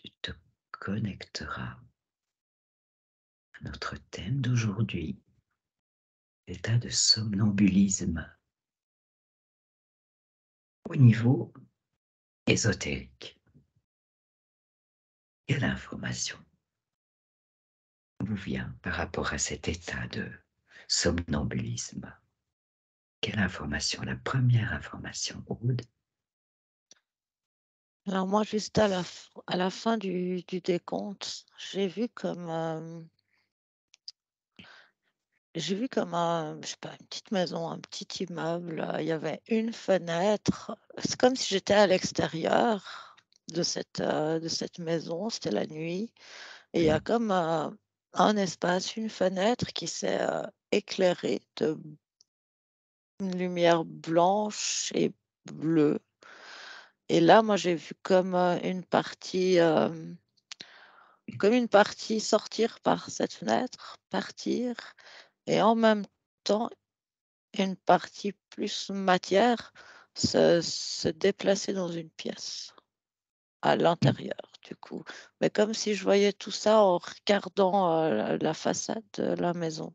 tu te connecteras à notre thème d'aujourd'hui, l'état de somnambulisme au niveau ésotérique. Quelle information vous vient par rapport à cet état de somnambulisme? Quelle information? La première information, Aude? Alors moi, juste à la fin du décompte, je sais pas, une petite maison, un petit immeuble. Il y avait une fenêtre. C'est comme si j'étais à l'extérieur de cette maison. C'était la nuit et il y a Oui. comme, un espace, une fenêtre qui s'est, éclairée de une lumière blanche et bleue et là, moi, j'ai vu comme une partie sortir par cette fenêtre, partir et en même temps, une partie plus matière se déplacer dans une pièce, à l'intérieur du coup. Mais comme si je voyais tout ça en regardant, la façade de la maison.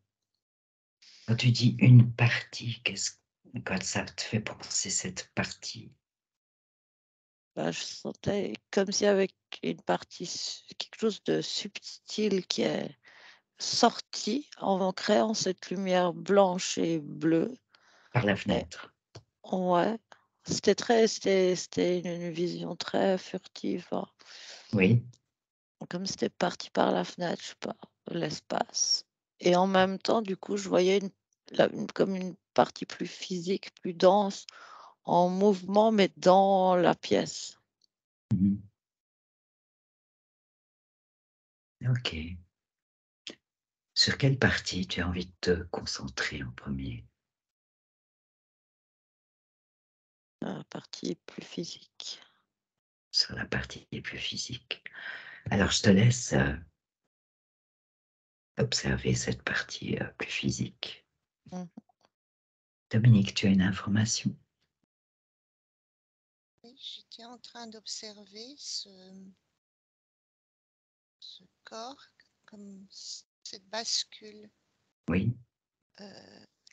Quand tu dis une partie, quand ça te fait penser cette partie? Bah, je sentais comme s'il y avait une partie quelque chose de subtil qui est sorti en créant cette lumière blanche et bleue Par la et fenêtre. ouais, c'était une vision très furtive, hein. Oui. Comme c'était parti par la fenêtre, je sais pas, l'espace et en même temps, du coup, je voyais comme une partie plus physique, plus dense, en mouvement, mais dans la pièce. Mmh. OK. Sur quelle partie tu as envie de te concentrer en premier? La partie plus physique. Sur la partie qui est plus physique. Alors je te laisse, observer cette partie, plus physique. Mmh. Dominique, tu as une information? Oui, j'étais en train d'observer ce corps comme cette bascule. Oui?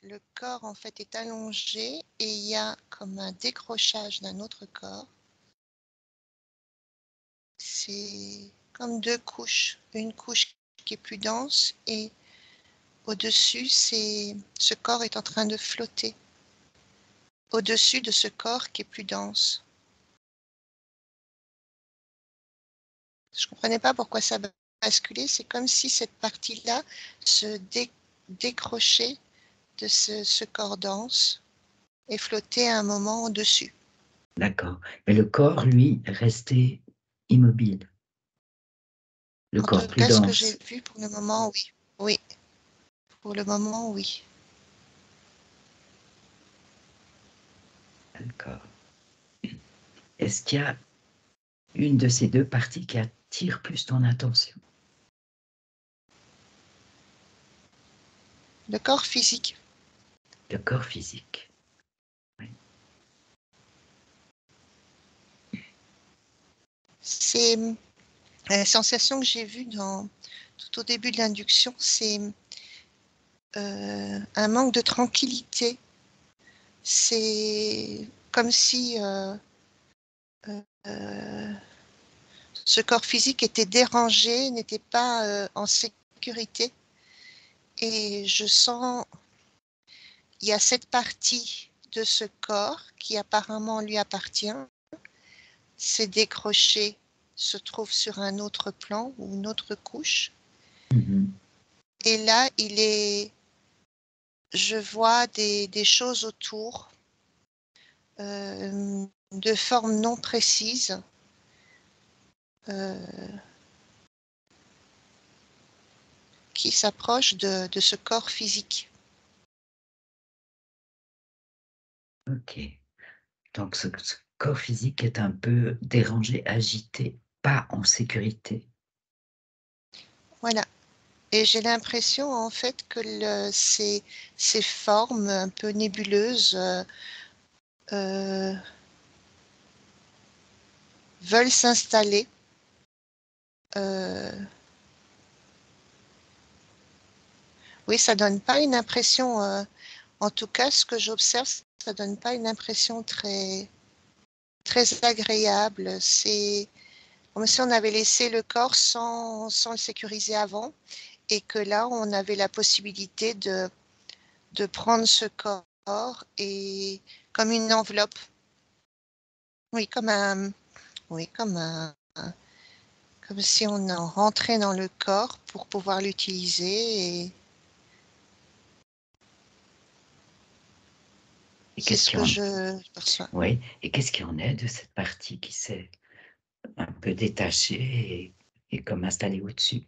Le corps en fait est allongé et il y a comme un décrochage d'un autre corps. C'est comme deux couches, une couche qui est plus dense et au-dessus, ce corps est en train de flotter au-dessus de ce corps qui est plus dense. Je ne comprenais pas pourquoi ça basculait. C'est comme si cette partie-là se décrochait de ce corps dense et flottait à un moment au-dessus. D'accord. Mais le corps, lui, est resté immobile. Le En tout corps plus cas, ce que j'ai dense. vu pour le moment, oui. Oui, pour le moment, oui. D'accord. Est-ce qu'il y a une de ces 2 parties qui attire plus ton attention? Le corps physique. Le corps physique. Oui. C'est la sensation que j'ai vue tout au début de l'induction, c'est un manque de tranquillité. C'est comme si euh, ce corps physique était dérangé, n'était pas en sécurité. Et je sens, il y a cette partie de ce corps qui apparemment lui appartient, s'est décroché, se trouve sur un autre plan ou une autre couche. Mmh. Et là, je vois des choses autour de formes non précises. Qui s'approchent de ce corps physique. OK. Donc ce corps physique est un peu dérangé, agité, pas en sécurité. Voilà. Et j'ai l'impression en fait que ces formes un peu nébuleuses euh, veulent s'installer Oui, ça donne pas une impression, en tout cas, ce que j'observe, ça donne pas une impression très, très agréable. C'est comme si on avait laissé le corps sans le sécuriser avant et que là, on avait la possibilité de prendre ce corps et comme une enveloppe. Oui, comme si on en rentrait dans le corps pour pouvoir l'utiliser et Et c'est qu'est-ce ce qui que en... je perçois. Oui, et qu'est-ce qui en est de cette partie qui s'est un peu détachée et comme installée au-dessus?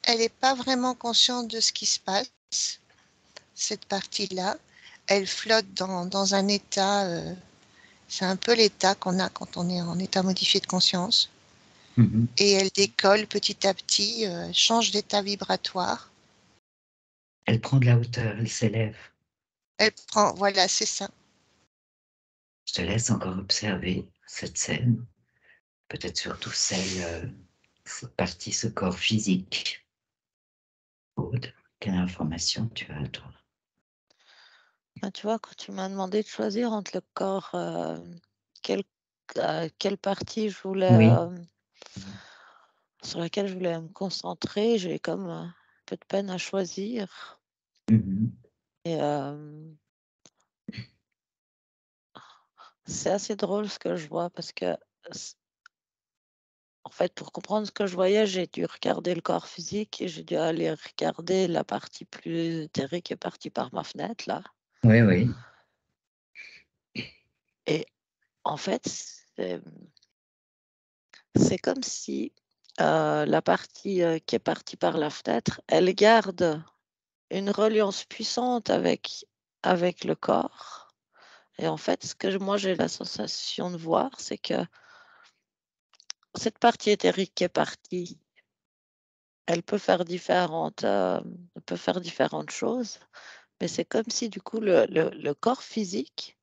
Elle n'est pas vraiment consciente de ce qui se passe, cette partie-là. Elle flotte dans un état, c'est un peu l'état qu'on a quand on est en état modifié de conscience. Mhm. Et elle décolle petit à petit, change d'état vibratoire. Elle prend de la hauteur, elle s'élève. Elle prend, voilà, c'est ça. Je te laisse encore observer cette scène, peut-être surtout cette partie, ce corps physique. Aude, quelle information tu as, toi? Ben, tu vois, quand tu m'as demandé de choisir entre le corps, quelle, quelle partie je voulais, Oui. sur laquelle je voulais me concentrer, j'ai comme un peu de peine à choisir. Mhm. Et c'est assez drôle ce que je vois parce que, en fait, pour comprendre ce que je voyais, j'ai dû regarder le corps physique et j'ai dû aller regarder la partie plus éthérique qui est partie par ma fenêtre, là. Oui, oui. Et en fait, c'est comme si la partie qui est partie par la fenêtre, elle garde une reliance puissante avec le corps. Et en fait, ce que moi j'ai la sensation de voir, c'est que cette partie éthérique qui est partie, elle peut faire différentes choses, mais c'est comme si du coup le corps physique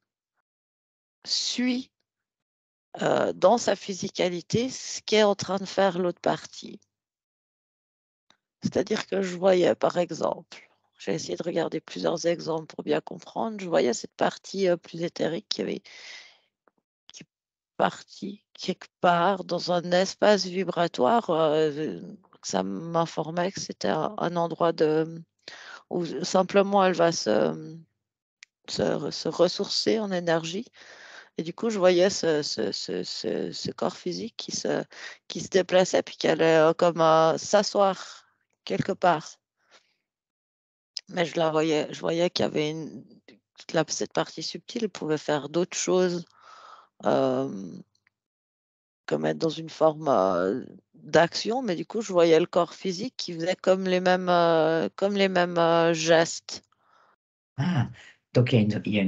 suit dans sa physicalité ce qu'est en train de faire l'autre partie. C'est-à-dire que je voyais, par exemple, j'ai essayé de regarder plusieurs exemples pour bien comprendre, je voyais cette partie plus éthérique qui est partie quelque part dans un espace vibratoire. Ça m'informait que c'était un endroit où simplement elle va se ressourcer en énergie. Et du coup, je voyais ce corps physique qui se déplaçait puis qui allait comme s'asseoir quelque part. Mais je voyais qu'il y avait cette partie subtile pouvait faire d'autres choses, hem, comme être dans une forme, d'action, mais du coup, je voyais le corps physique qui faisait comme les mêmes, gestes. Ah, donc il y a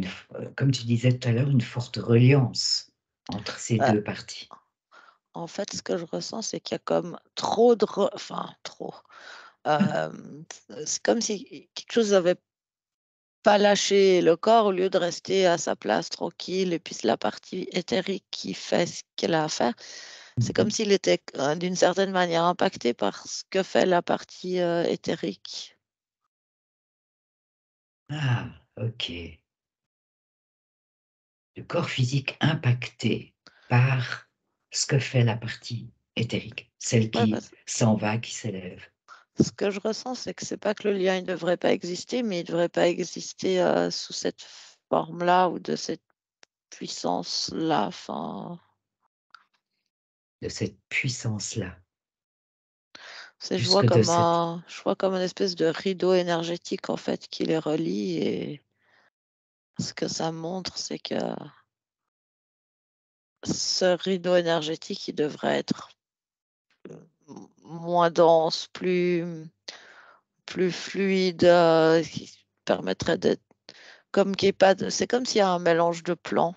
comme tu disais tout à l'heure, une forte reliance entre ces Bah, deux parties. en fait, ce que je ressens, c'est qu'il y a comme trop de re enfin trop, c'est comme si quelque chose avait pas lâché le corps au lieu de rester à sa place tranquille et puis c'est la partie éthérique qui fait ce qu'elle a à faire. C'est comme Mhm. s'il était, d'une certaine manière impacté par ce que fait la partie, éthérique. Ah, ok. Le corps physique impacté par ce que fait la partie éthérique, celle Ouais, qui s'en va, qui s'élève. ce que je ressens, c'est que c'est pas que le lien, il devrait pas exister, mais il devrait pas exister, sous cette forme-là ou de cette puissance-là, enfin, De cette puissance-là, c'est plus que de cette... je vois comme une espèce de rideau énergétique, en fait, qui les relie et ce que ça montre, c'est que ce rideau énergétique, il devrait être, moins dense, plus fluide, qui permettrait d'être comme qu'il y ait pas de c'est comme s'il y a un mélange de plans.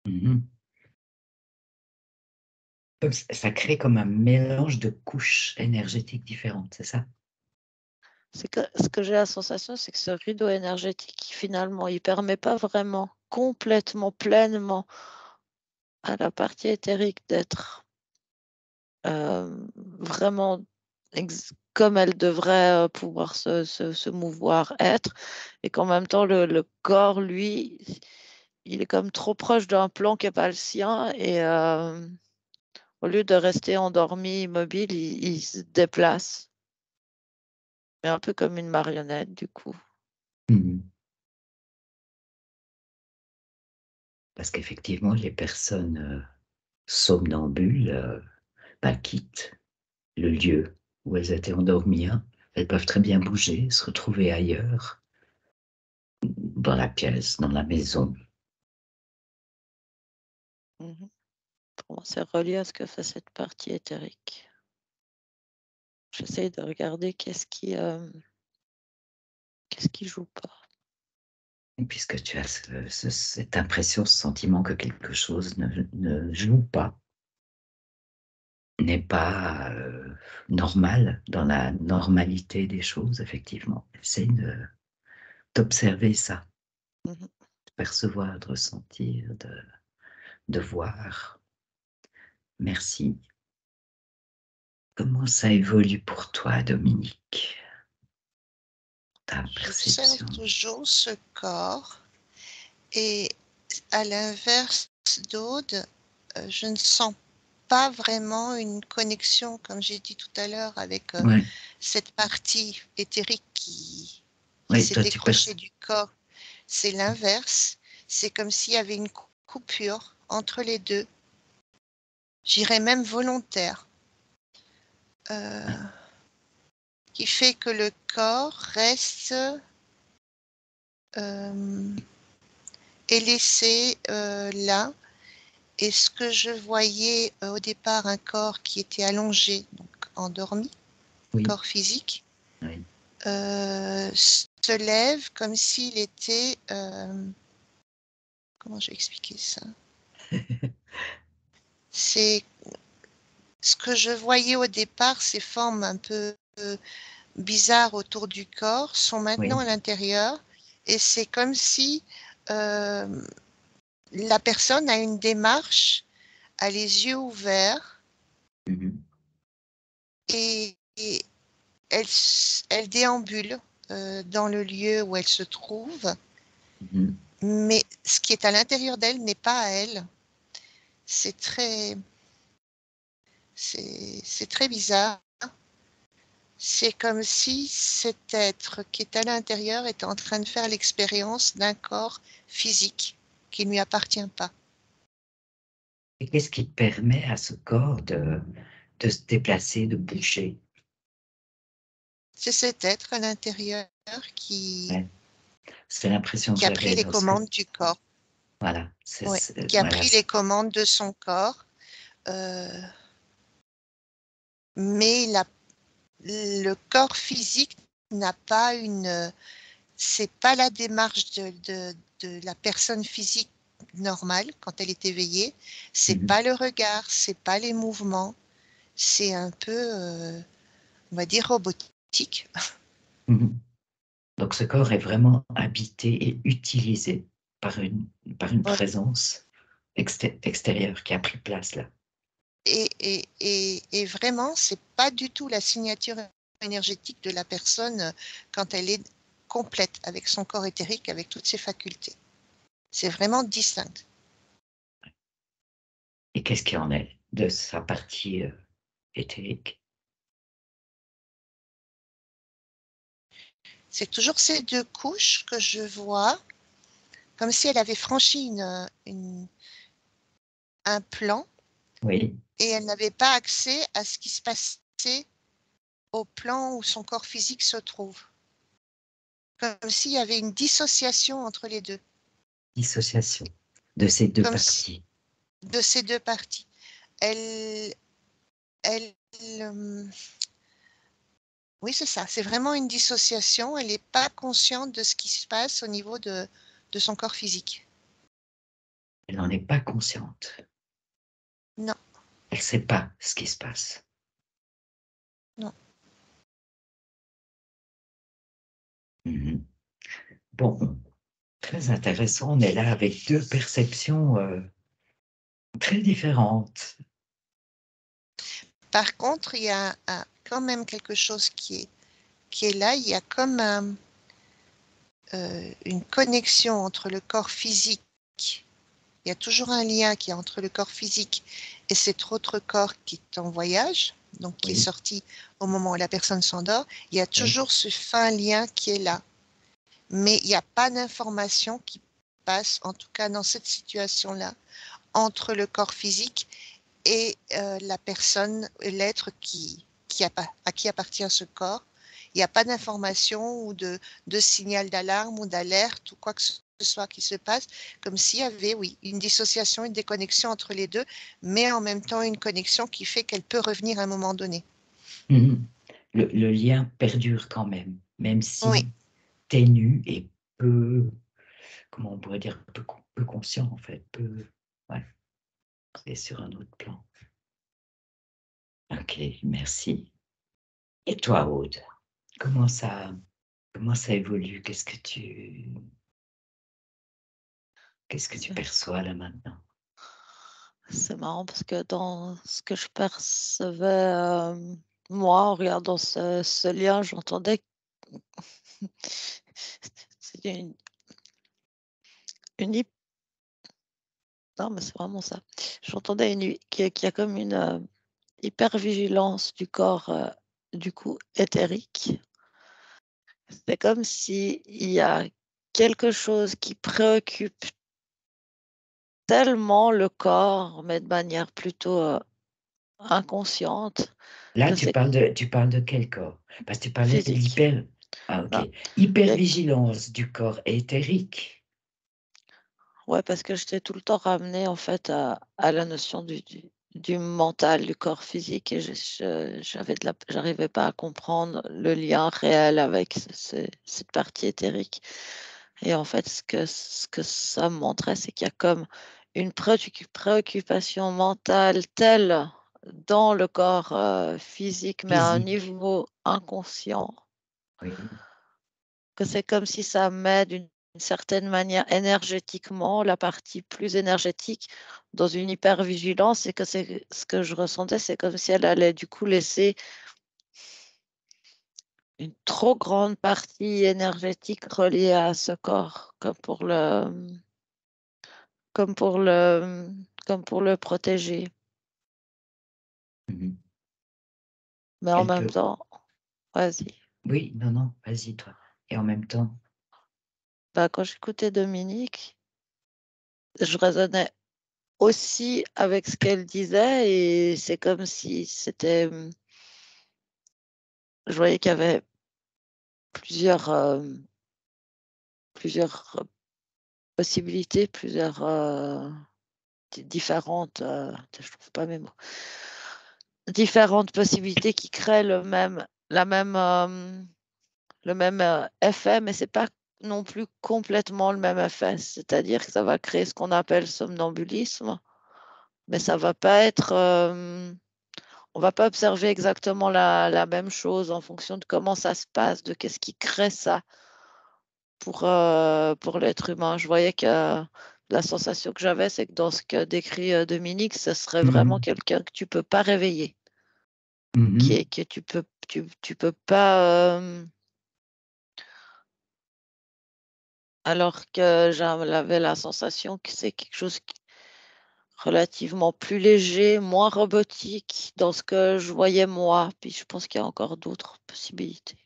Mhm. Donc, ça crée comme un mélange de couches énergétiques différentes, c'est ça? C'est que ce que j'ai la sensation, c'est que ce rideau énergétique, finalement, il permet pas vraiment complètement, pleinement, à la partie éthérique d'être vraiment comme elle devrait pouvoir se mouvoir, être, et qu'en même temps, le corps, lui, il est comme trop proche d'un plan qui n'est pas le sien, et au lieu de rester endormi, immobile, il se déplace. Mais un peu comme une marionnette, du coup. Mhm. Parce qu'effectivement, les personnes somnambules quittent le lieu où elles étaient endormies. Hein. Elles peuvent très bien bouger, se retrouver ailleurs, dans la pièce, dans la maison. Pour moi, c'est relié à ce que fait cette partie éthérique. J'essaye de regarder qu'est-ce qui joue pas. Puisque tu as cette impression, ce sentiment que quelque chose ne joue pas, n'est pas normal dans la normalité des choses, effectivement. Essaye d'observer ça, Mhm. de percevoir, de ressentir, de voir. Merci. Comment ça évolue pour toi, Dominique, ta J'observe perception? toujours ce corps et à l'inverse d'Aude, je ne sens pas vraiment une connexion, comme j'ai dit tout à l'heure, avec Ouais, cette partie éthérique qui ouais, s'est toi tu décrochée perçois. du corps. C'est l'inverse. C'est comme s'il y avait une coupure entre les deux. J'irais même volontaire. Qui fait que le corps reste est laissé là. Et ce que je voyais au départ, un corps qui était allongé, donc endormi, Oui, corps physique, oui. se lève comme s'il était... comment je vais expliquer ça? C'est ce que je voyais au départ, ces formes un peu bizarres autour du corps sont maintenant Oui. à l'intérieur. Et c'est comme si la personne a une démarche, a les yeux ouverts Mhm. et elle déambule dans le lieu où elle se trouve, Mhm. mais ce qui est à l'intérieur d'elle n'est pas à elle. C'est très, c'est très bizarre. C'est comme si cet être qui est à l'intérieur était en train de faire l'expérience d'un corps physique qui ne lui appartient pas. Et qu'est-ce qui permet à ce corps de se déplacer, de bouger? C'est cet être à l'intérieur qui, Ouais. C'est l'impression que qui a pris j'avais les lorsque... commandes du corps. Voilà, Ouais, qui a voilà. pris les commandes de son corps, euh, mais le corps physique n'a pas une, c'est pas la démarche de la personne physique normale quand elle est éveillée. C'est Mhm. pas le regard, c'est pas les mouvements. C'est un peu, on va dire, robotique. Mhm. Donc ce corps est vraiment habité et utilisé par par une Ouais. présence extérieure qui a pris place là. Et vraiment, c'est pas du tout la signature énergétique de la personne quand elle est complète avec son corps éthérique, avec toutes ses facultés. C'est vraiment distinct. Et qu'est-ce qu'il en est de sa partie éthérique? C'est toujours ces deux couches que je vois, comme si elle avait franchi un plan Oui. et elle n'avait pas accès à ce qui se passait au plan où son corps physique se trouve. Comme s'il y avait une dissociation entre les deux, Dissociation de ces deux comme si, parties. de ces deux parties. Elle, elle, euh, oui, c'est ça. C'est vraiment une dissociation. Elle n'est pas consciente de ce qui se passe au niveau de son corps physique. Elle n'en est pas consciente. Non, Elle ne sait pas ce qui se passe. non. Mhm. Bon, très intéressant. On est là avec deux perceptions Très différentes. Par contre, il y a quand même quelque chose qui est là. Il y a comme une connexion entre le corps physique. Il y a toujours un lien qui est entre le corps physique et cet autre corps qui est en voyage, donc qui est Oui, sorti au moment où la personne s'endort. Il y a oui. toujours ce fin lien qui est là. Mais il n'y a pas d'information qui passe, en tout cas dans cette situation-là, entre le corps physique et la personne, l'être à qui appartient ce corps. Il n'y a pas d'information ou de signal d'alarme ou d'alerte ou quoi que ce soit qui se passe, comme s'il y avait, oui, une dissociation, une déconnexion entre les deux, mais en même temps une connexion qui fait qu'elle peut revenir à un moment donné. Mhm. Le lien perdure quand même Oui, si ténu et peu, comment on pourrait dire, peu conscient en fait, peu, ouais, c'est sur un autre plan. Ok, merci. Et toi, Aude, comment ça, comment ça évolue? Qu'est-ce que tu perçois là maintenant? C'est marrant parce que dans ce que je percevais, moi, en regardant ce lien, j'entendais c'est une hyp non, mais c'est vraiment ça. J'entendais qu'il y a comme une, hypervigilance du corps, du coup éthérique. C'est comme s'il y a quelque chose qui préoccupe tellement le corps, mais de manière plutôt, inconsciente, Là, que c'est tu parles de quel corps? Parce que tu parlais de physique. ah, ok, Non, il y a hypervigilance du corps éthérique. ouais, parce que j'étais tout le temps ramenée, en fait, à la notion du mental, du corps physique et j'arrivais pas à comprendre le lien réel avec cette partie éthérique et en fait, ce que ça me montrait, c'est qu'il y a comme une préoccupation mentale telle dans le corps, physique, mais à un Physique, niveau inconscient, oui. que c'est comme si ça met d'une certaine manière énergétiquement, la partie plus énergétique dans une hypervigilance et que c'est ce que je ressentais, c'est comme si elle allait du coup laisser une trop grande partie énergétique reliée à ce corps, comme pour le, comme pour le protéger. Mhm. Mais en Elle même peut. temps, vas-y. Oui, non, non, vas-y, toi. Et en même temps, Bah, quand j'écoutais Dominique, je raisonnais aussi avec ce qu'elle disait et c'est comme si c'était, je voyais qu'il y avait plusieurs, plusieurs possibilités, plusieurs différentes, je trouve pas mes mots, différentes possibilités qui créent le même effet, mais c'est pas non plus complètement le même effet. C'est-à-dire que ça va créer ce qu'on appelle somnambulisme, mais ça va pas être, on va pas observer exactement la même chose en fonction de comment ça se passe, de qu'est-ce qui crée ça pour l'être humain. Je voyais que la sensation que j'avais, c'est que dans ce que décrit, Dominique, ce serait vraiment mhm, quelqu'un que tu peux pas réveiller, mhm, que tu peux pas, alors que j'avais la sensation que c'est quelque chose qui relativement plus léger, moins robotique dans ce que je voyais moi. Puis je pense qu'il y a encore d'autres possibilités.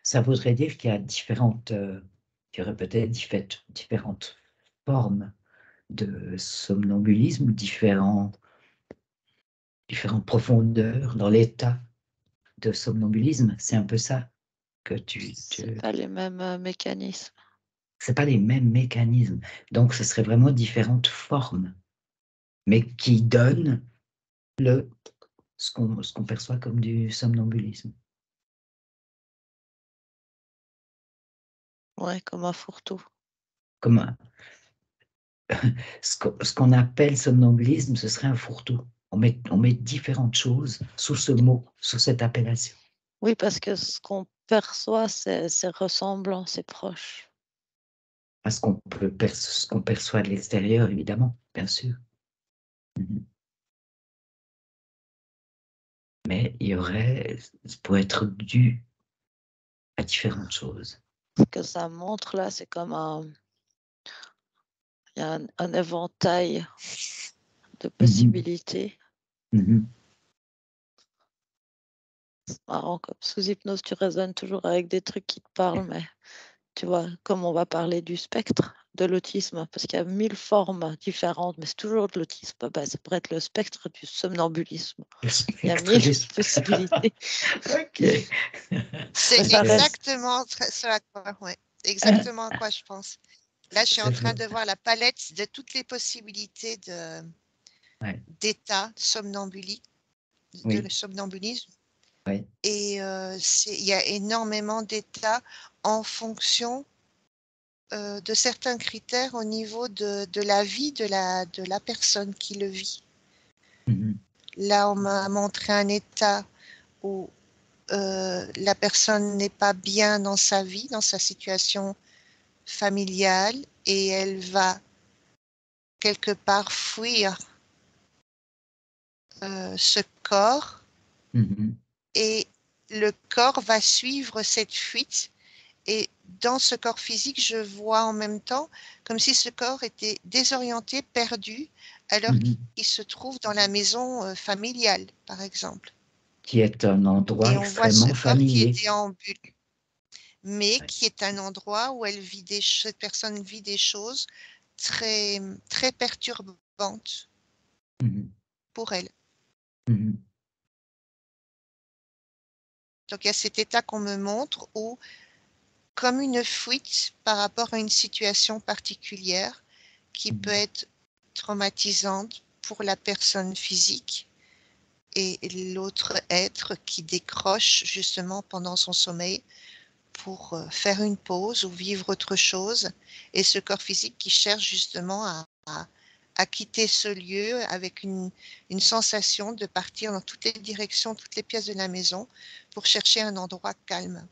ça voudrait dire qu'il y a qu'il y aurait peut-être différentes formes de somnambulisme, différentes profondeurs dans l'état de somnambulisme. C'est un peu ça que C'est pas les mêmes, mécanismes. c'est pas les mêmes mécanismes. Donc, ce serait vraiment différentes formes, mais qui donnent ce qu'on perçoit comme du somnambulisme. Ouais, comme un fourre-tout. Comme ce qu'on appelle somnambulisme, ce serait un fourre-tout. On met différentes choses sous ce mot, sous cette appellation. Oui, parce que ce qu'on perçoit, c'est ressemblant, c'est proche. à ce ce qu'on perçoit de l'extérieur, évidemment, bien sûr. Mais ça pourrait être dû à différentes choses. Ce que ça montre là, c'est comme il y a un éventail de possibilités. C'est marrant, comme sous hypnose, tu résonnes toujours avec des trucs qui te parlent, mais tu vois, comme on va parler du spectre de l'autisme, parce qu'il y a 1000 formes différentes, mais c'est toujours de l'autisme. Ben, ça pourrait être le spectre du somnambulisme. Il y a 1000 possibilités. Ok. C'est ça reste- exactement ce à quoi, ouais, exactement à quoi je pense. Là, je suis en train de voir la palette de toutes les possibilités d'état somnambulique, de somnambulisme. Oui. Et il y a énormément d'états en fonction de certains critères au niveau de la vie de la personne qui le vit. Là, on m'a montré un état où la personne n'est pas bien dans sa vie, dans sa situation familiale, et elle va quelque part fuir ce corps, et le corps va suivre cette fuite. Et dans ce corps physique, je vois en même temps comme si ce corps était désorienté, perdu, alors qu'il se trouve dans la maison familiale, par exemple. Qui est un endroit Et on voit ce extrêmement corps qui familier. déambule, mais qui est un endroit où cette personne vit des choses très, très perturbantes pour elle. Donc il y a cet état qu'on me montre où, comme une fuite par rapport à une situation particulière qui peut être traumatisante pour la personne physique et l'autre être qui décroche justement pendant son sommeil pour faire une pause ou vivre autre chose, et ce corps physique qui cherche justement à quitter ce lieu avec une sensation de partir dans toutes les directions, toutes les pièces de la maison pour chercher un endroit calme.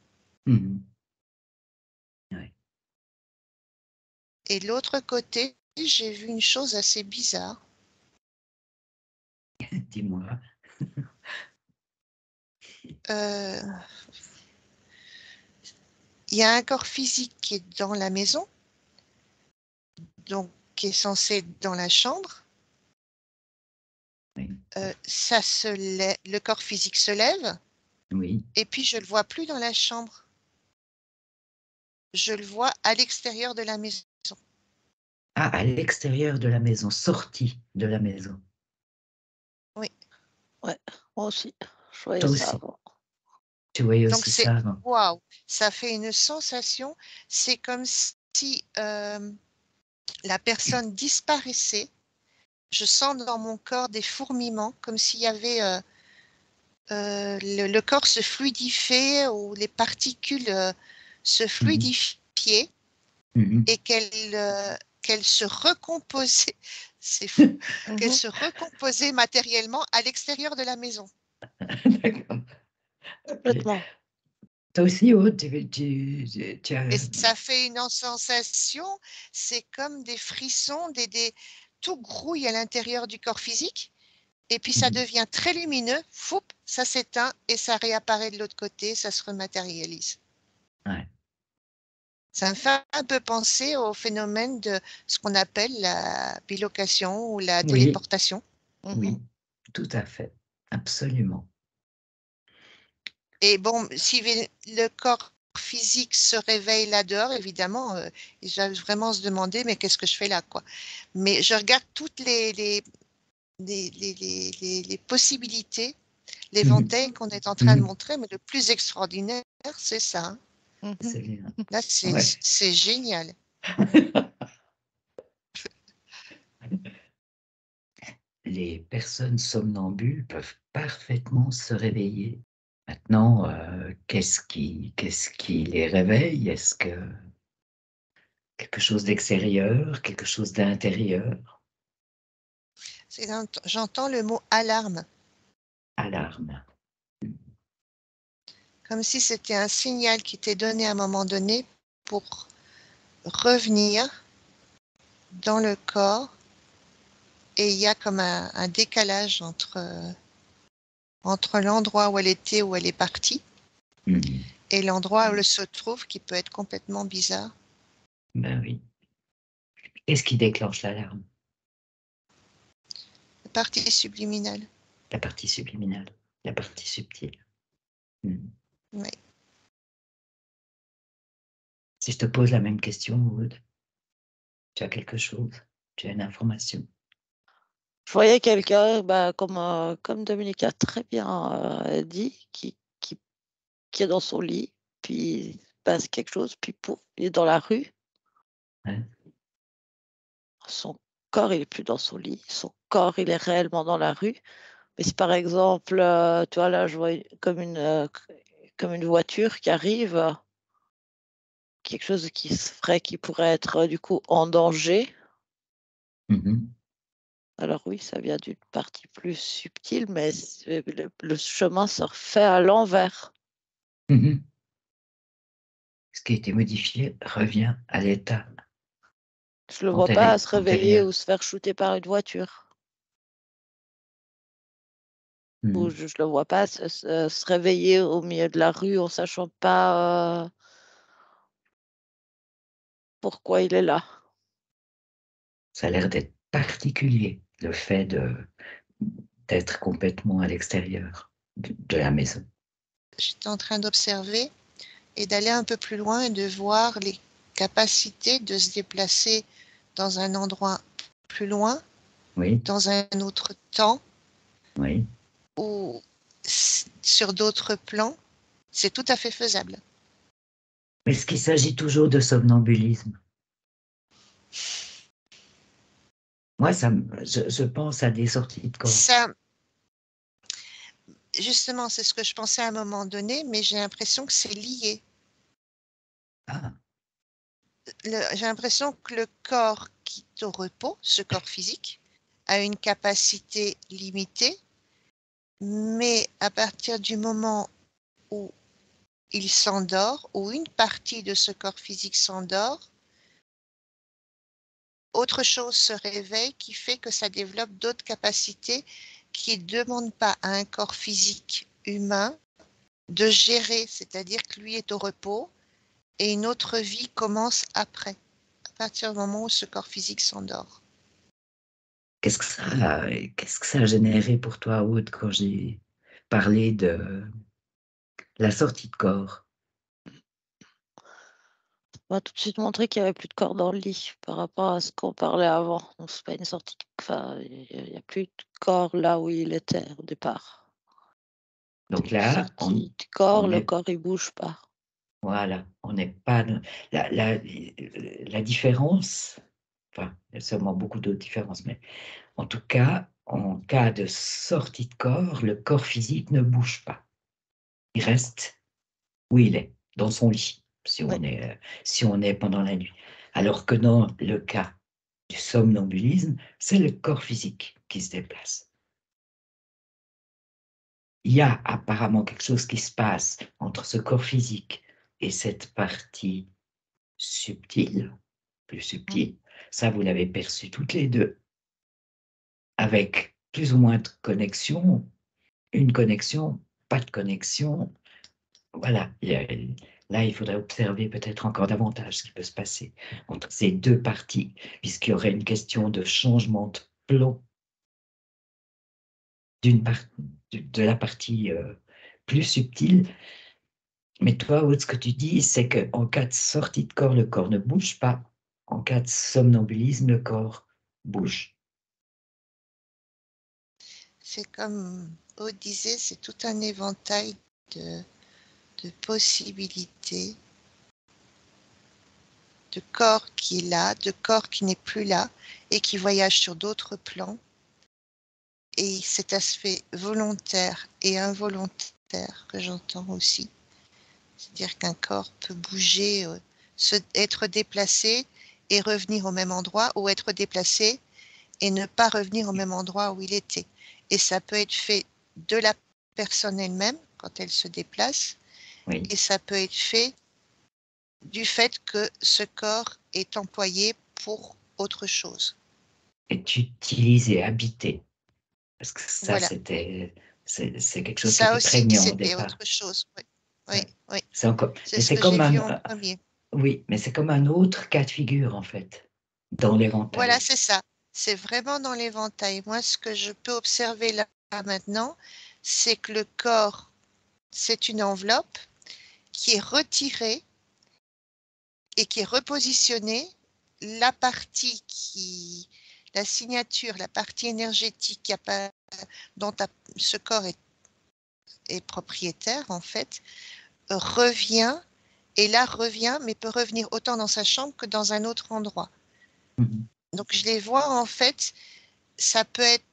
Ouais. Et de l'autre côté, j'ai vu une chose assez bizarre. Dis-moi. Il y a un corps physique qui est dans la maison, donc qui est censé être dans la chambre. Oui. Le corps physique se lève, Oui. et puis je ne le vois plus dans la chambre. Je le vois à l'extérieur de la maison. Ah, à l'extérieur de la maison, sorti de la maison. Oui. Ouais, moi aussi, je voyais Toi ça aussi. avant. Tu voyais Donc aussi c'est ça avant. waouh, ça fait une sensation. C'est comme si la personne disparaissait. Je sens dans mon corps des fourmillements, comme s'il y avait le corps se fluidifiait, ou les particules se fluidifiaient, et qu'elle se recomposait. C'est fou. Qu'elle se recomposait matériellement à l'extérieur de la maison. D'accord. Complètement. Toi aussi, Aude, tu as... Et ça fait une sensation, c'est comme des frissons, tout grouille à l'intérieur du corps physique, et puis ça devient très lumineux, foup, ça s'éteint et ça réapparaît de l'autre côté, ça se rematérialise. Ouais. Ça me fait un peu penser au phénomène de ce qu'on appelle la bilocation ou la téléportation. Oui, tout à fait, absolument. Et bon, si le corps physique se réveille là-dehors, évidemment, il va vraiment se demander, mais qu'est-ce que je fais là, quoi. Mais je regarde toutes les possibilités, l'éventail qu'on est en train de montrer, mais le plus extraordinaire, c'est ça. C'est bien. Là, Ouais. c'est génial. Les personnes somnambules peuvent parfaitement se réveiller. Maintenant, qu'est-ce qui les réveille? Est-ce que quelque chose d'extérieur, quelque chose d'intérieur? J'entends le mot alarme, Alarme. comme si c'était un signal qui était donné à un moment donné pour revenir dans le corps et il y a comme un décalage entre l'endroit où elle était, où elle est partie, et l'endroit où elle se trouve qui peut être complètement bizarre. Ben oui. Qu'est-ce qui déclenche l'alarme? La partie subliminale. La partie subliminale, la partie subtile. Oui. Si je te pose la même question, Wood, tu as quelque chose, tu as une information. Je voyais quelqu'un, comme Dominique a très bien dit, qui est dans son lit, puis il se passe quelque chose, puis pouf, il est dans la rue. Ouais. Son corps, il est plus dans son lit. Son corps, il est réellement dans la rue. Mais si par exemple, tu vois, là, je vois comme une voiture qui arrive, quelque chose qui pourrait être du coup en danger. Alors oui, ça vient d'une partie plus subtile, mais le chemin se refait à l'envers. Ce qui a été modifié revient à l'état Je le vois pas se réveiller antérieur. ou se faire shooter par une voiture. Ou je le vois pas se réveiller au milieu de la rue en sachant pas pourquoi il est là. Ça a l'air d'être particulier, le fait d'être complètement à l'extérieur de la maison. J'étais en train d'observer et d'aller un peu plus loin et de voir les capacités de se déplacer dans un endroit plus loin, Oui, dans un autre temps oui. ou sur d'autres plans. C'est tout à fait faisable. Mais est-ce qu'il s'agit toujours de somnambulisme? Moi, je pense à des sorties de corps. Ça, justement, c'est ce que je pensais à un moment donné, mais j'ai l'impression que c'est lié. Ah, J'ai l'impression que le corps quitte au repos, ce corps physique, a une capacité limitée, mais à partir du moment où il s'endort, ou une partie de ce corps physique s'endort, autre chose se réveille qui fait que ça développe d'autres capacités qui ne demandent pas à un corps physique humain de gérer, c'est-à-dire que lui est au repos et une autre vie commence après, à partir du moment où ce corps physique s'endort. qu'est-ce que ça a généré pour toi, Aude, quand j'ai parlé de la sortie de corps? On m'a tout de suite montré qu'il n'y avait plus de corps dans le lit par rapport à ce qu'on parlait avant. Donc, c'est pas une sortie. Enfin, il n'y a plus de corps là où il était au départ. Donc là, Sortie du corps, on le est, corps il bouge pas. voilà, on n'est pas la différence. Enfin, il y a sûrement beaucoup d'autres différences, mais en tout cas, en cas de sortie de corps, le corps physique ne bouge pas. Il reste où il est, dans son lit, si Oui. on est pendant la nuit. Alors que dans le cas du somnambulisme, c'est le corps physique qui se déplace. Il y a apparemment quelque chose qui se passe entre ce corps physique et cette partie subtile, plus subtile. Ça, vous l'avez perçu toutes les deux, avec plus ou moins de connexion, une connexion, pas de connexion. Voilà, là, il faudrait observer peut-être encore davantage ce qui peut se passer entre ces deux parties, puisqu'il y aurait une question de changement de plan de la partie plus subtile. Mais toi, Aude, ce que tu dis, c'est qu'en cas de sortie de corps, le corps ne bouge pas. En cas de somnambulisme, le corps bouge. C'est comme Aude disait, c'est tout un éventail de possibilités, de corps qui est là, de corps qui n'est plus là et qui voyage sur d'autres plans. Et cet aspect volontaire et involontaire que j'entends aussi. C'est-à-dire qu'un corps peut bouger, être déplacé et revenir au même endroit, ou être déplacé et ne pas revenir au même endroit où il était. Et ça peut être fait de la personne elle-même quand elle se déplace, Oui. et ça peut être fait du fait que ce corps est employé pour autre chose. Et tu utilisais habiter, parce que ça, Voilà. c'est quelque chose qui Ça était aussi, prégnant au c'était départ. autre chose. Oui, oui, Ouais. oui. C'est encore, C'est mais ce c'est que j'ai comme vu en un, premier. oui, mais c'est comme un autre cas de figure, en fait, dans Voilà, l'éventail. c'est ça. C'est vraiment dans l'éventail. Moi, ce que je peux observer là maintenant, c'est que le corps, c'est une enveloppe qui est retirée et qui est repositionnée. La partie la signature, la partie énergétique dont ce corps est propriétaire, en fait, revient, et là revient, mais peut revenir autant dans sa chambre que dans un autre endroit. Mhm. Donc je les vois, en fait, ça peut être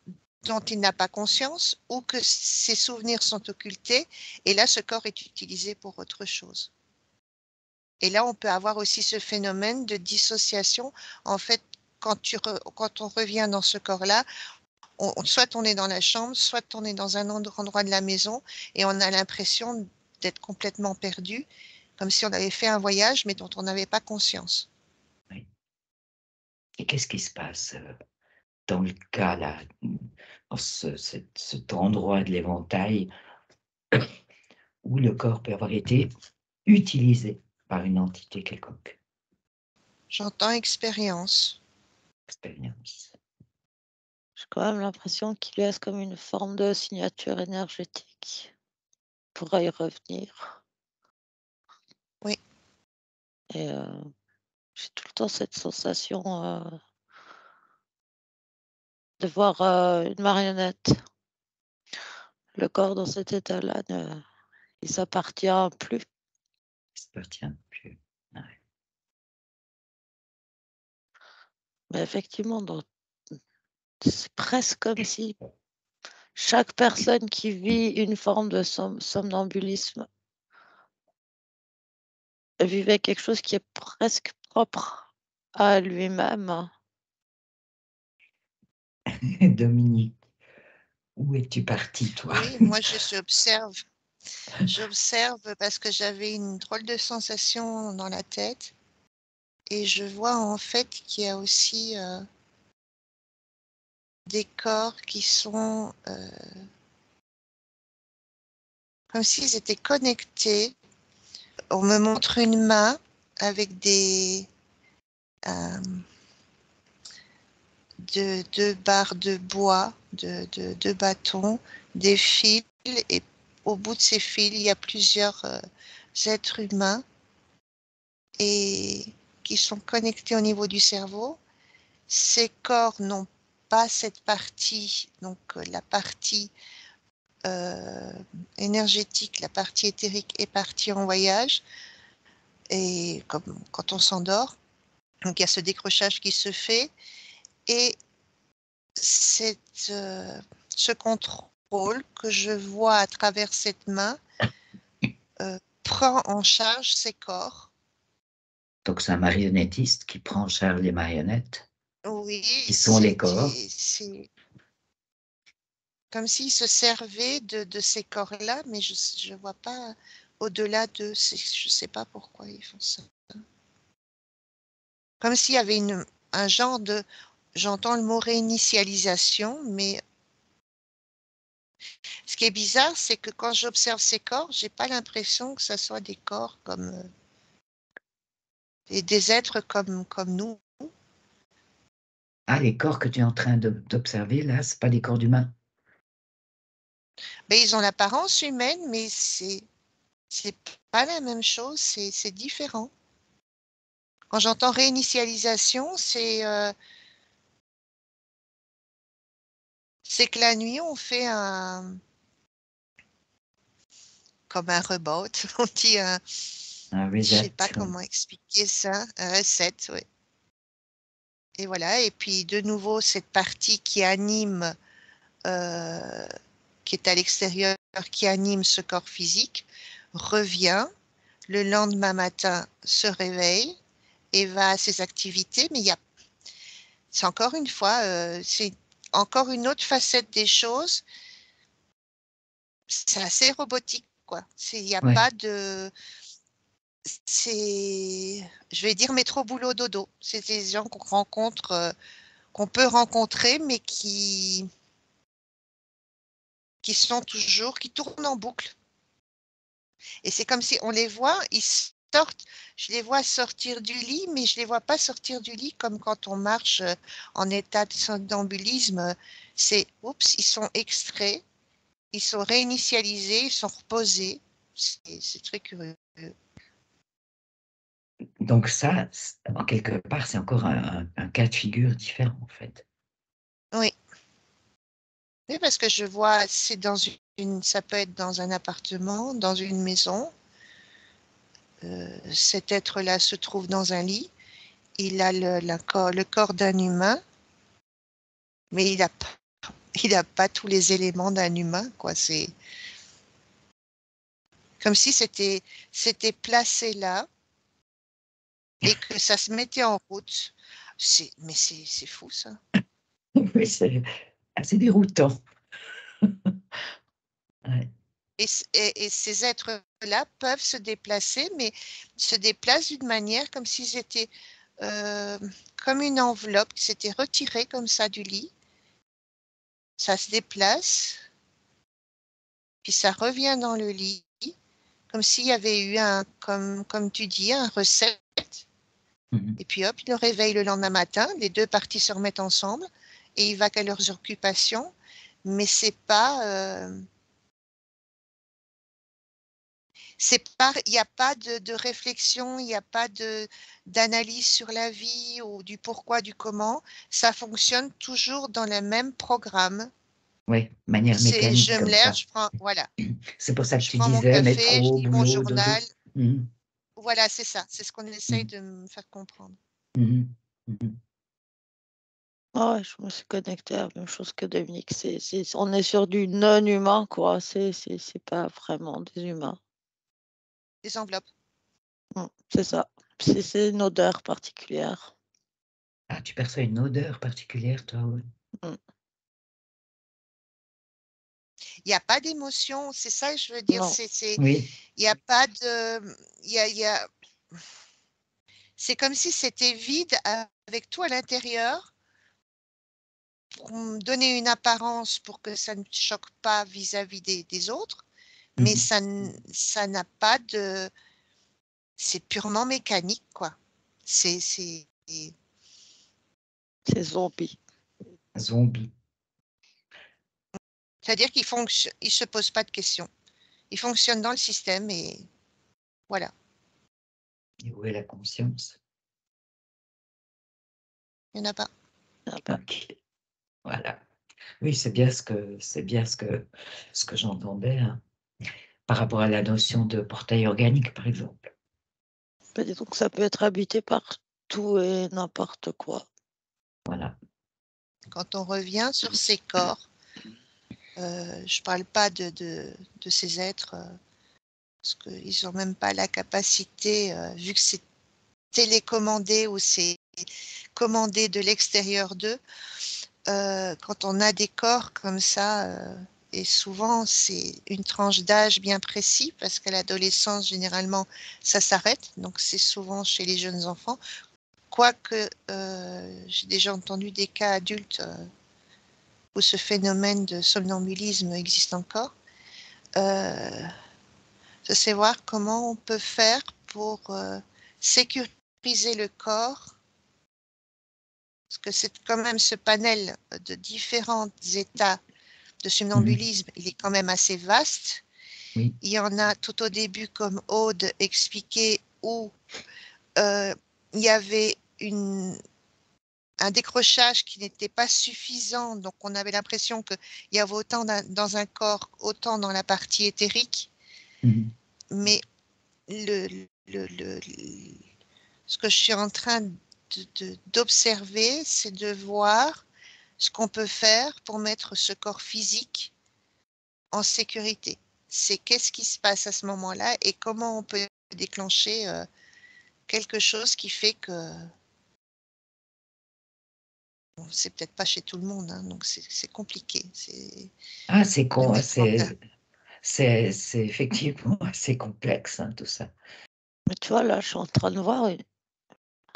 dont il n'a pas conscience ou que ses souvenirs sont occultés, et là ce corps est utilisé pour autre chose. Et là on peut avoir aussi ce phénomène de dissociation. En fait, quand on revient dans ce corps-là, soit on est dans la chambre, soit on est dans un autre endroit de la maison, et on a l'impression d'être complètement perdu, comme si on avait fait un voyage mais dont on n'avait pas conscience. Oui. Et qu'est-ce qui se passe dans le cas, là, dans cet endroit de l'éventail où le corps peut avoir été utilisé par une entité quelconque? J'entends expérience. Expérience. J'ai quand même l'impression qu'il laisse comme une forme de signature énergétique. On pourra y revenir. Oui. Et j'ai tout le temps cette sensation de voir une marionnette. Le corps dans cet état-là, il s'appartient plus. Ça ne appartient plus. Ouais. Mais effectivement, c'est presque comme si chaque personne qui vit une forme de somnambulisme vivait quelque chose qui est presque propre à lui-même. Dominique, où es-tu parti, toi? Oui, moi j'observe parce que j'avais une drôle de sensation dans la tête, et je vois en fait qu'il y a aussi des corps qui sont comme s'ils étaient connectés. On me montre une main avec euh, deux barres de bois, deux bâtons, des fils, et au bout de ces fils, il y a plusieurs êtres humains et qui sont connectés au niveau du cerveau. Ces corps n'ont pas cette partie, donc la partie énergétique, la partie éthérique est partie en voyage, et comme quand on s'endort, donc il y a ce décrochage qui se fait, et ce contrôle que je vois à travers cette main prend en charge ces corps. Donc, c'est un marionnettiste qui prend en charge les marionnettes, Oui, qui sont les corps. c'est comme s'ils se servaient de ces corps-là, mais je ne vois pas au-delà de... Je ne sais pas pourquoi ils font ça. Comme s'il y avait un genre de... J'entends le mot réinitialisation, mais ce qui est bizarre, c'est que quand j'observe ces corps, j'ai pas l'impression que ce soit des corps comme... des êtres comme nous. Ah, les corps que tu es en train d'observer, là, ce pas des corps d'humains. Mais ils ont l'apparence humaine, mais c'est pas la même chose, c'est différent. Quand j'entends réinitialisation, c'est que la nuit, on fait comme un reboot, on dit Un je sais reset. pas comment expliquer ça, un reset, oui. Et voilà, et puis de nouveau, cette partie qui anime, euh, qui est à l'extérieur, qui anime ce corps physique, revient, le lendemain matin se réveille et va à ses activités, mais c'est encore une fois, c'est encore une autre facette des choses. C'est assez robotique, quoi. Il n'y a Ouais. pas de... je vais dire métro, boulot, dodo. C'est des gens qu'on rencontre, qu'on peut rencontrer, mais qui sont toujours, qui tournent en boucle. Et c'est comme si on les voit, ils sortent, je les vois sortir du lit, mais je les vois pas sortir du lit comme quand on marche en état de somnambulisme. C'est, oups, ils sont extraits, ils sont réinitialisés, ils sont reposés. C'est très curieux. Donc ça, en quelque part, c'est encore un cas de figure différent, en fait. Oui. Oui, parce que je vois, c'est dans ça peut être dans un appartement, dans une maison. Cet être-là se trouve dans un lit. Il a le corps d'un humain, mais il a pas tous les éléments d'un humain, quoi. C'est comme si c'était placé là et que ça se mettait en route. Mais c'est fou, ça. Oui, c'est assez déroutant. Ouais. Et ces êtres-là peuvent se déplacer, mais se déplacent d'une manière comme s'ils étaient euh, comme une enveloppe qui s'était retirée comme ça du lit. Ça se déplace, puis ça revient dans le lit, comme s'il y avait eu comme tu dis, un reset. Mhm. Et puis hop, il le réveille le lendemain matin, les deux parties se remettent ensemble et il va qu'à leurs occupations. Mais il n'y a pas de réflexion, il n'y a pas d'analyse sur la vie ou du pourquoi, du comment. Ça fonctionne toujours dans le même programme. Oui, manière C'est je mécanique me comme lève, ça. voilà, C'est pour ça que je tu prends mon disais café, je métro, lis mon boulot, dodo. journal. Mhm. Voilà, c'est ça, c'est ce qu'on essaye Mhm. de me faire comprendre. Mhm. Mhm. Ah ouais, je me suis connectée à la même chose que Dominique. On est sur du non-humain, quoi. C'est pas vraiment des humains. Les enveloppes. C'est ça. C'est une odeur particulière. Ah, tu perçois une odeur particulière, toi, oui. Mm. Il n'y a pas d'émotion, c'est ça que je veux dire. Non. Il n'y a pas de. Il y a... C'est comme si c'était vide avec tout à l'intérieur pour me donner une apparence pour que ça ne choque pas vis-à-vis des autres, mais Mhm. ça n'a pas de. C'est purement mécanique, quoi. C'est. C'est zombie. Zombie. C'est-à-dire il se pose pas de questions. Il fonctionne dans le système et voilà. Et où est la conscience? Il n'y en a pas. Ah bah, Ok, voilà. Oui, ce que j'entendais, hein, par rapport à la notion de portail organique, par exemple. disons que ça peut être habité par tout et n'importe quoi. Voilà. Quand on revient sur ces corps, je ne parle pas de ces êtres, parce qu'ils n'ont même pas la capacité, vu que c'est télécommandé ou c'est commandé de l'extérieur d'eux, quand on a des corps comme ça, et souvent c'est une tranche d'âge bien précis, parce qu'à l'adolescence, généralement, ça s'arrête, donc c'est souvent chez les jeunes enfants, quoique j'ai déjà entendu des cas adultes où ce phénomène de somnambulisme existe encore. Je sais voir comment on peut faire pour sécuriser le corps, parce que c'est quand même ce panel de différents états de Mhm. somnambulisme, il est quand même assez vaste. Oui. Il y en a tout au début, comme Aude expliquait, où il y avait un décrochage qui n'était pas suffisant, donc on avait l'impression qu'il y avait autant dans un corps, autant dans la partie éthérique, Mhm. mais ce que je suis en train d'observer, c'est de voir ce qu'on peut faire pour mettre ce corps physique en sécurité. C'est qu'est-ce qui se passe à ce moment-là et comment on peut déclencher quelque chose qui fait que bon, c'est peut-être pas chez tout le monde, hein, donc c'est compliqué. C'est Ah, c'est de con, mettre en place. c'est effectivement assez complexe, hein, tout ça. Mais tu vois, là, je suis en train de voir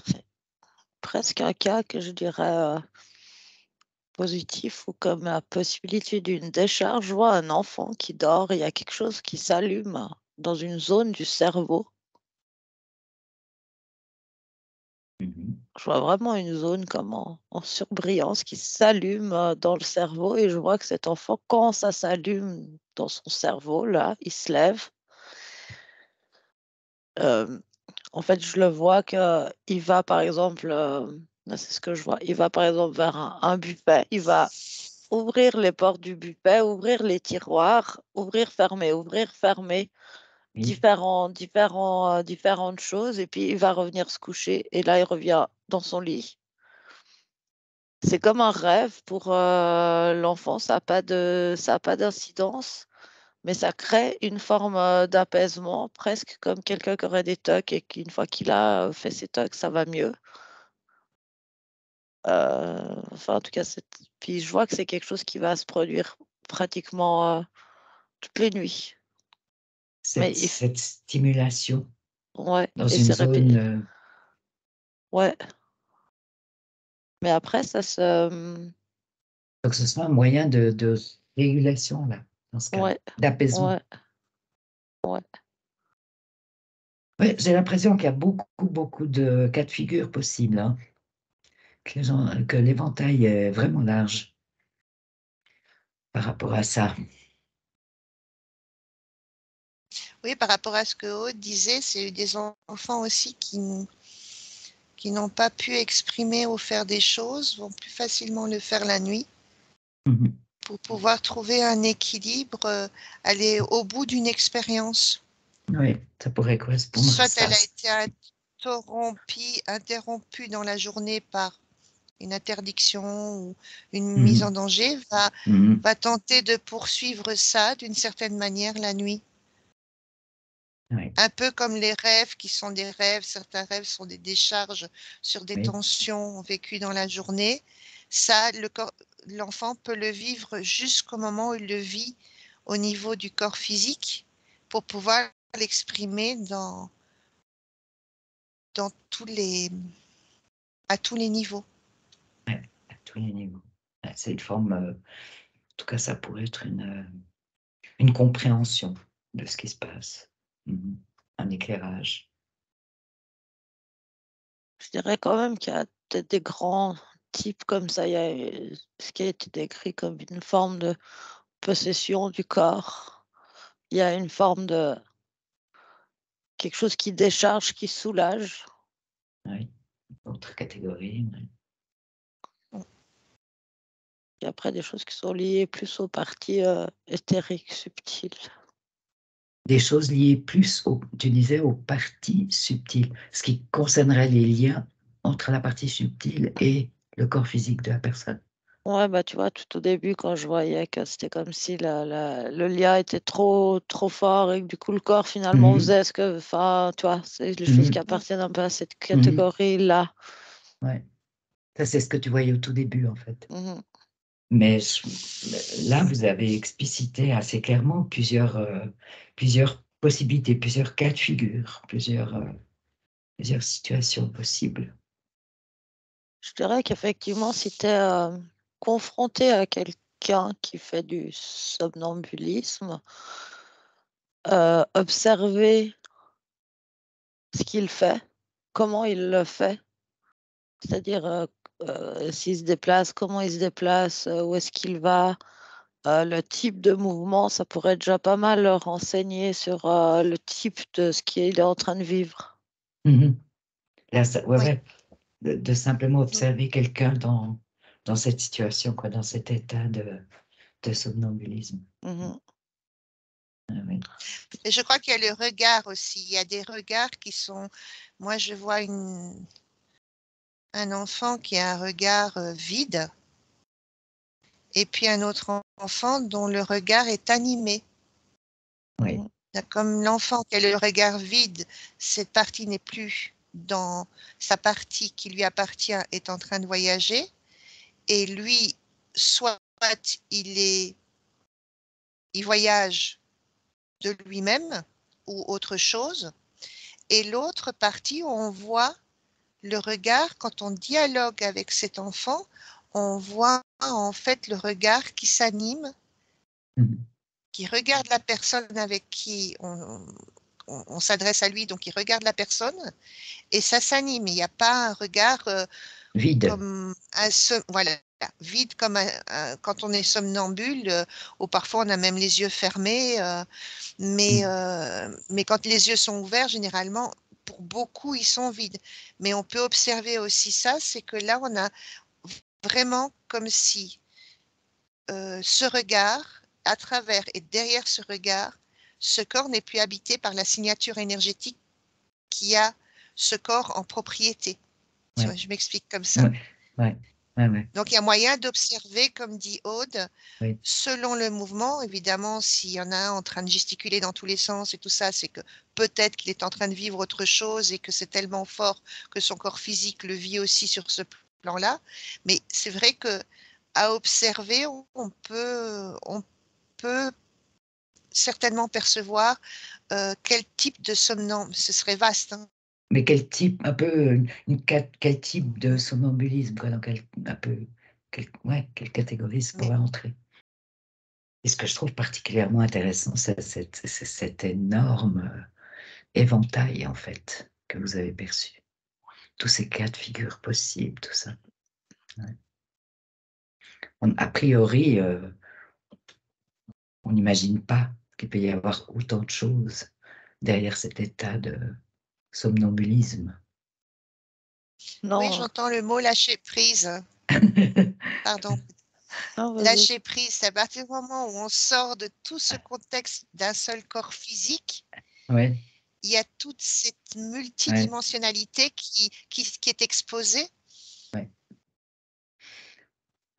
c'est presque un cas que je dirais positif ou comme la possibilité d'une décharge. Je vois un enfant qui dort et il y a quelque chose qui s'allume dans une zone du cerveau. Mhm. Je vois vraiment une zone comme en surbrillance qui s'allume dans le cerveau et je vois que cet enfant, quand ça s'allume dans son cerveau, là, il se lève. Euh, En fait, je le vois qu'il va, par exemple, là, c'est ce que je vois, il va, par exemple, vers un buffet, il va ouvrir les portes du buffet, ouvrir les tiroirs, ouvrir, fermer, Oui, différentes choses, et puis il va revenir se coucher, et là, il revient dans son lit. C'est comme un rêve pour l'enfant, ça a pas d'incidence, mais ça crée une forme d'apaisement, presque comme quelqu'un qui aurait des tocs et qu'une fois qu'il a fait ses tocs, ça va mieux. Enfin, en tout cas, puis je vois que c'est quelque chose qui va se produire pratiquement toutes les nuits. Mais cette stimulation ouais, dans et une c'est zone, ouais, mais après, donc ce soit un moyen de régulation, là, dans ce cas, ouais, d'apaisement. ouais, ouais. Ouais, j'ai l'impression qu'il y a beaucoup, beaucoup de cas de figure possibles, hein, que l'éventail est vraiment large par rapport à ça. Oui, par rapport à ce que Aude disait, c'est des enfants aussi qui n'ont pas pu exprimer ou faire des choses, vont plus facilement le faire la nuit Mhm. pour pouvoir trouver un équilibre, aller au bout d'une expérience. Oui, ça pourrait correspondre à Soit ça. elle a été interrompue dans la journée par une interdiction ou une mise en Mhm. danger, Mhm. va tenter de poursuivre ça d'une certaine manière la nuit. Oui, Un peu comme les rêves qui sont des rêves, certains rêves sont des décharges sur des oui, tensions vécues dans la journée. Ça, l'enfant peut le vivre jusqu'au moment où il le vit au niveau du corps physique pour pouvoir l'exprimer dans à tous les niveaux. ouais, à tous les niveaux. Ouais, c'est une forme, en tout cas, ça pourrait être une compréhension de ce qui se passe. Mhm. Un éclairage. Je dirais quand même qu'il y a peut-être des grands types comme ça. Il y a ce qui a été décrit comme une forme de possession du corps. Il y a une forme de quelque chose qui décharge, qui soulage. Oui, autre catégorie. Oui. Et après, des choses qui sont liées plus aux parties éthériques, subtiles. Des choses liées plus, tu disais, aux parties subtiles, ce qui concernerait les liens entre la partie subtile et le corps physique de la personne. Ouais, bah tu vois, tout au début, quand je voyais que c'était comme si le lien était trop fort et que du coup le corps finalement Mhm. faisait ce que, enfin, tu vois, c'est les choses qui Mhm. appartiennent un peu à cette Mhm. catégorie-là. Ouais. Ça, c'est ce que tu voyais au tout début, en fait. Mhm. Mais là, vous avez explicité assez clairement plusieurs possibilités, plusieurs cas de figure, plusieurs situations possibles. Je dirais qu'effectivement, si tu es confronté à quelqu'un qui fait du somnambulisme, observer ce qu'il fait, comment il le fait, c'est-à-dire s'il se déplace, comment il se déplace, où est-ce qu'il va, le type de mouvement, ça pourrait déjà pas mal leur renseigner sur le type de ce qu'il est en train de vivre. Mhm. Là, ouais, Oui. ouais, de simplement observer quelqu'un dans cette situation, quoi, dans cet état de somnambulisme. Mhm. Ah oui. Et je crois qu'il y a le regard aussi. Il y a des regards qui sont. Moi, je vois un enfant qui a un regard vide et puis un autre enfant dont le regard est animé. Oui. Mhm. Comme l'enfant qui a le regard vide, cette partie n'est plus dans sa partie qui lui appartient, est en train de voyager. Et lui, soit il voyage de lui-même ou autre chose, et l'autre partie, on voit le regard, quand on dialogue avec cet enfant, on voit en fait le regard qui s'anime, qui regarde la personne avec qui on s'adresse à lui, donc il regarde la personne et ça s'anime. Il n'y a pas un regard Vide. comme voilà, vide comme quand on est somnambule, ou parfois on a même les yeux fermés, mais quand les yeux sont ouverts, généralement, pour beaucoup, ils sont vides. Mais on peut observer aussi ça, c'est que là, on a vraiment comme si ce regard, à travers et derrière ce regard, ce corps n'est plus habité par la signature énergétique qui a ce corps en propriété. Ouais. Je m'explique comme ça. Ouais. Donc, il y a moyen d'observer, comme dit Aude, Oui. selon le mouvement. Évidemment, s'il y en a un en train de gesticuler dans tous les sens et tout ça, c'est que peut-être qu'il est en train de vivre autre chose et que c'est tellement fort que son corps physique le vit aussi sur ce plan-là. Mais c'est vrai que à observer, on peut certainement percevoir quel type de somnambule. Ce serait vaste, hein. Mais quel type, un peu, quel type de somnambulisme, quoi, dans quelle catégorie ça pourrait entrer? Et ce que je trouve particulièrement intéressant, c'est cet énorme éventail, en fait, que vous avez perçu. Tous ces cas de figure possibles, tout ça. Ouais. A priori, on n'imagine pas qu'il peut y avoir autant de choses derrière cet état de somnambulisme. Non, Oui, j'entends le mot lâcher prise. Pardon. non, vas-y. Lâcher prise, c'est à partir du moment où on sort de tout ce contexte d'un seul corps physique, Ouais. il y a toute cette multidimensionnalité qui est exposée. Ouais.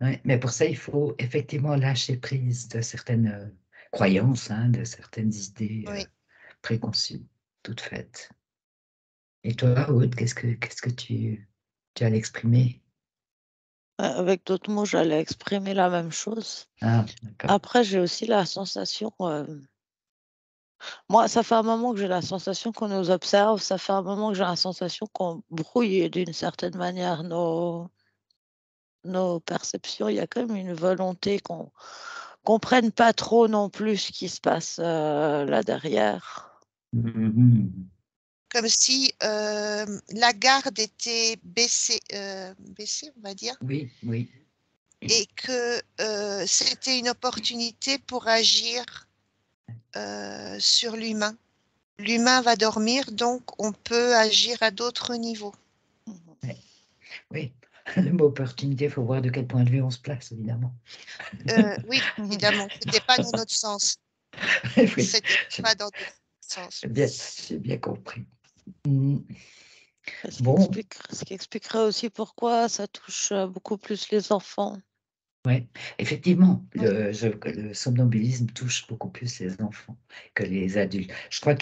Ouais. Mais pour ça, il faut effectivement lâcher prise de certaines croyances, hein, de certaines idées Oui. préconçues, toutes faites. Et toi, Aude, qu'est-ce que tu allais exprimer? Avec d'autres mots, j'allais exprimer la même chose. Ah, d'accord. Après, j'ai aussi la sensation, moi, ça fait un moment que j'ai la sensation qu'on nous observe, ça fait un moment que j'ai la sensation qu'on brouille d'une certaine manière nos perceptions. Il y a quand même une volonté qu'on comprenne pas trop non plus ce qui se passe là derrière. Comme si la garde était baissée, on va dire, Oui, oui. et que c'était une opportunité pour agir sur l'humain. L'humain va dormir, donc on peut agir à d'autres niveaux. Oui, le mot opportunité, il faut voir de quel point de vue on se place, évidemment. Oui, évidemment, c'était pas dans notre sens. Oui, C'était pas dans notre sens. j'ai bien compris. Ce qui Bon, ce qui expliquerait aussi pourquoi ça touche beaucoup plus les enfants. ouais, effectivement, le somnambulisme touche beaucoup plus les enfants que les adultes. Je crois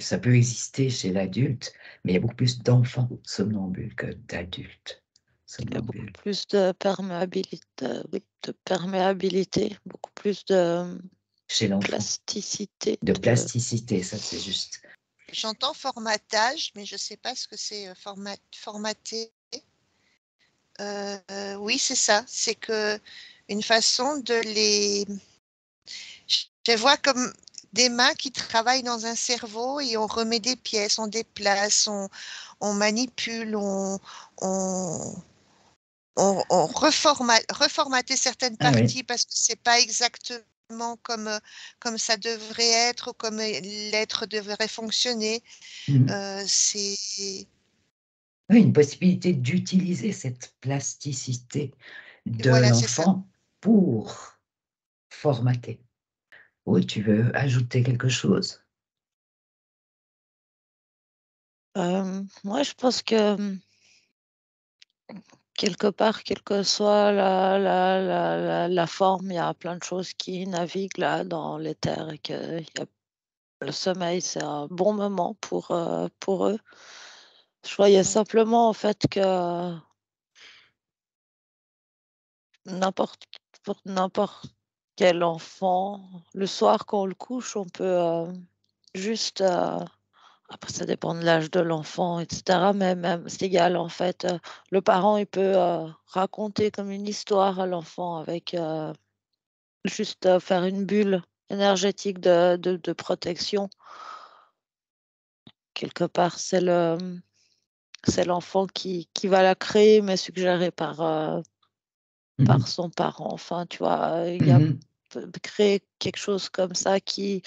ça peut exister chez l'adulte, mais il y a beaucoup plus d'enfants somnambules que d'adultes Il y a beaucoup somnambules. plus de perméabilité, oui, beaucoup plus de Chez l'enfant, plasticité. de plasticité, ça c'est juste. J'entends formatage, mais je sais pas ce que c'est formater. Oui, c'est ça. C'est que une façon de les. Je vois comme des mains qui travaillent dans un cerveau et on remet des pièces, on déplace, on manipule, on, on reformater certaines Ah oui. parties parce que c'est pas exactement comme ça devrait être ou comme l'être devrait fonctionner. C'est Oui, une possibilité d'utiliser cette plasticité de voilà, c'est ça. l'enfant pour formater. Ou tu veux ajouter quelque chose? Moi, je pense que quelque part, quelle que soit la forme, il y a plein de choses qui naviguent là dans l'éther et que le sommeil, c'est un bon moment pour eux. Je voyais simplement en fait que n'importe pour n'importe quel enfant, le soir quand on le couche, on peut juste Après, ça dépend de l'âge de l'enfant, etc. Mais même, c'est égal, en fait. Le parent, il peut raconter comme une histoire à l'enfant avec juste faire une bulle énergétique de protection. Quelque part, c'est l'enfant qui va la créer, mais suggérée par son parent. Enfin, tu vois, il y a créer quelque chose comme ça qui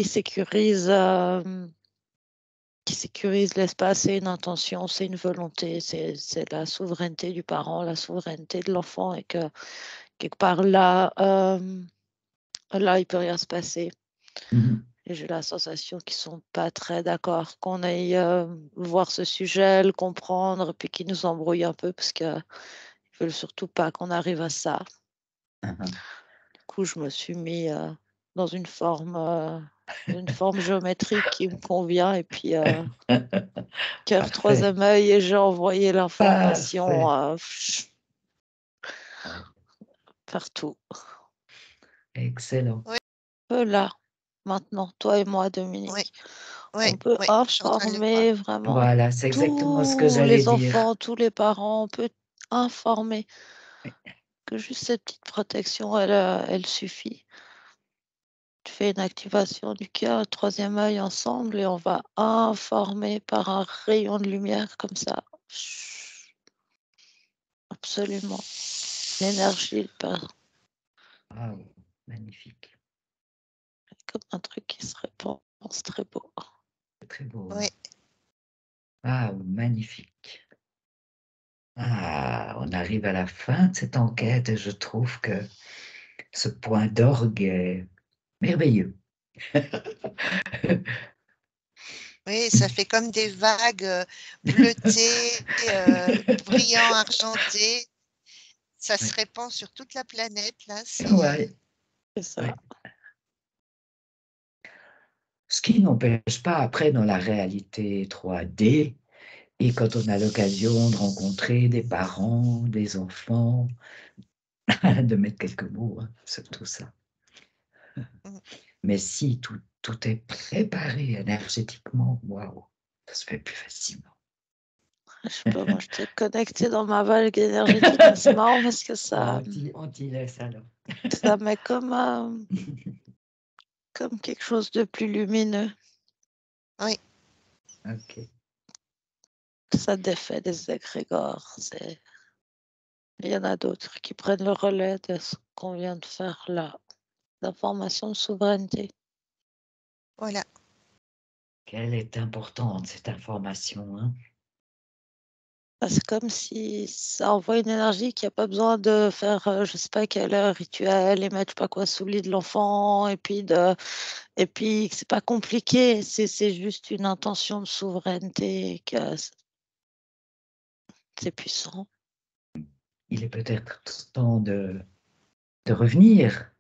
sécurise l'espace. C'est une intention, c'est une volonté, c'est la souveraineté du parent, la souveraineté de l'enfant, et que quelque part là, il peut rien se passer. Et j'ai la sensation qu'ils sont pas très d'accord qu'on aille voir ce sujet, le comprendre, puis qu'ils nous embrouillent un peu parce qu'ils veulent surtout pas qu'on arrive à ça. Du coup, je me suis mis dans une forme géométrique qui me convient, et puis cœur Parfait. troisième œil, et j'ai envoyé l'information Ouais. partout. Excellent. Là, maintenant, toi et moi, Dominique, Oui, on peut je suis en train de le voir. informer vraiment Voilà, c'est exactement ce que tous j'allais les dire. enfants, tous les parents. On peut informer Oui. que juste cette petite protection, elle suffit. Tu fais une activation du cœur, troisième œil ensemble, et on va informer par un rayon de lumière comme ça. Absolument. L'énergie, Ah, magnifique. comme un truc qui se répand. C'est très beau. C'est très beau. Oui. Ah, magnifique. Ah, on arrive à la fin de cette enquête et je trouve que ce point d'orgue est merveilleux. Oui, ça fait comme des vagues bleutées, brillants, argentées. Ça se Ouais. répand sur toute la planète, là. Ouais. C'est ça. Ouais. Ce qui n'empêche pas après dans la réalité 3D, et quand on a l'occasion de rencontrer des parents, des enfants, de mettre quelques mots sur tout ça. Mm. Mais si tout est préparé énergétiquement, waouh, ça se fait plus facilement. Je sais pas, moi, je t'ai connecté dans ma vague énergétique, mais c'est marrant parce que ça On t'y laisse alors. met comme quelque chose de plus lumineux. Oui. Ok. Ça défait des égrégores. Il y en a d'autres qui prennent le relais de ce qu'on vient de faire là. L'information de souveraineté. Voilà. Quelle est importante cette information, hein? C'est comme si ça envoie une énergie qui n'a pas besoin de faire, je sais pas quel rituel, et mettre je sais pas quoi sous le lit de l'enfant, et puis c'est pas compliqué, c'est juste une intention de souveraineté, que c'est puissant. Il est peut-être temps de revenir